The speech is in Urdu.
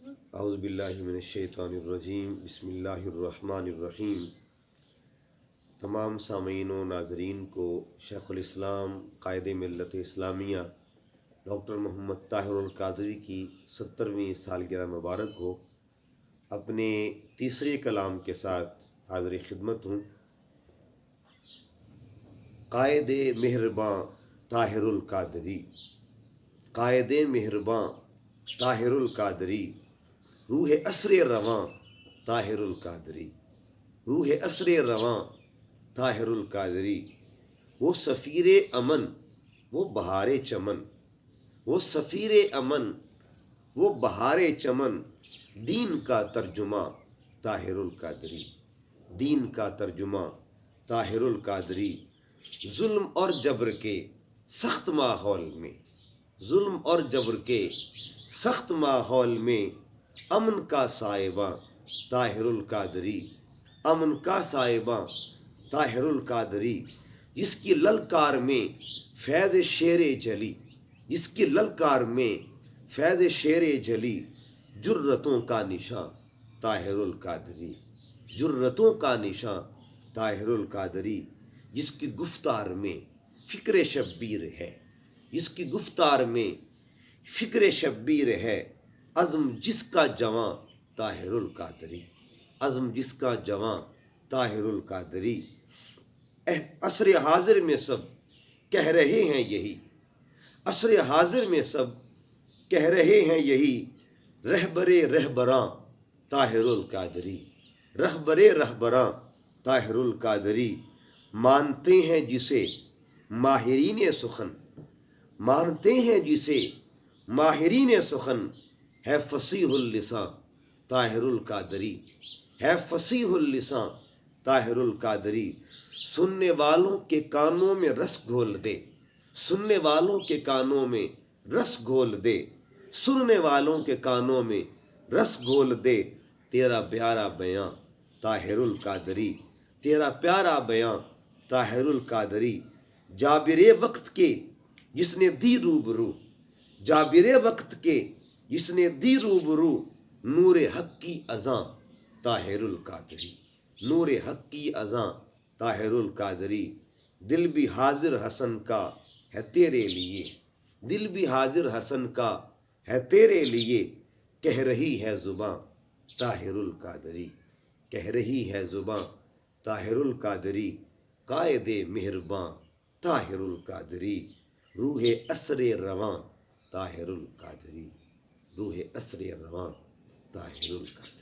اعوذ باللہ من الشیطان الرجیم، بسم اللہ الرحمن الرحیم۔ تمام سامعین و ناظرین کو شیخ الاسلام قائد ملت اسلامیہ ڈاکٹر محمد طاہر القادری کی 70ویں سالگرہ مبارک ہو۔ اپنے تیسرے کلام کے ساتھ حاضر خدمت ہوں۔ قائد مہرباں طاہر القادری، قائد مہرباں طاہر القادری، روح عصر رواں طاہر القادری، روح عصر رواں طاہر القادری۔ وہ سفیر امن، وہ بہار چمن، وہ سفیر امن، وہ بہار چمن، دین کا ترجمہ طاہر القادری، دین کا ترجمہ طاہر القادری۔ ظلم اور جبر کے سخت ماحول میں، ظلم اور جبر کے سخت ماحول میں امن کا سائباں طاہر القادری، امن کا سائباں طاہر القادری۔ جس کی للکار میں فیض شیر جلی، جس کی للکار میں فیض شیر جلی، جرتوں کا نشاں طاہر القادری، جرتوں کا نشاں طاہر القادری۔ جس کی گفتار میں فکر شبیر ہے، جس کی گفتار میں فکر شبیر ہے، عزم جس کا جواں طاہر القادری، عزم جس کا جواں طاہر القادری۔ عصر حاضر میں سب کہہ رہے ہیں یہی، عصر حاضر میں سب کہہ رہے ہیں یہی، رہبر رہبراں طاہر القادری، رہبر رہبراں طاہر القادری۔ مانتے ہیں جسے ماہرین سخن، مانتے ہیں جسے ماہرین سخن، ہے فصیح اللساں طاہر القادری، ہے فصیح اللساں طاہر القادری۔ سننے والوں کے کانوں میں رس گھول دے، سننے والوں کے کانوں میں رس گھول دے، سننے والوں کے کانوں میں رس گھول دے، تیرا پیارا بیاں طاہر القادری، تیرا پیارا بیاں طاہر القادری۔ جابر وقت کے جس نے دی روبرو، جابر وقت کے جس نے دی روبرو، نور حق کی اذاں طاہر القادری، نور حق کی اذاں طاہر القادری۔ دل بھی حاضر حسن کا ہے تیرے لیے، دل بھی حاضر حسن کا ہے تیرے لیے، کہہ رہی ہے زباں طاہر القادری، کہہ رہی ہے زباں طاہر القادری۔ قائد مہرباں طاہر القادری، روح عصر رواں طاہر القادری، روح عصر رواں طاہر القادری۔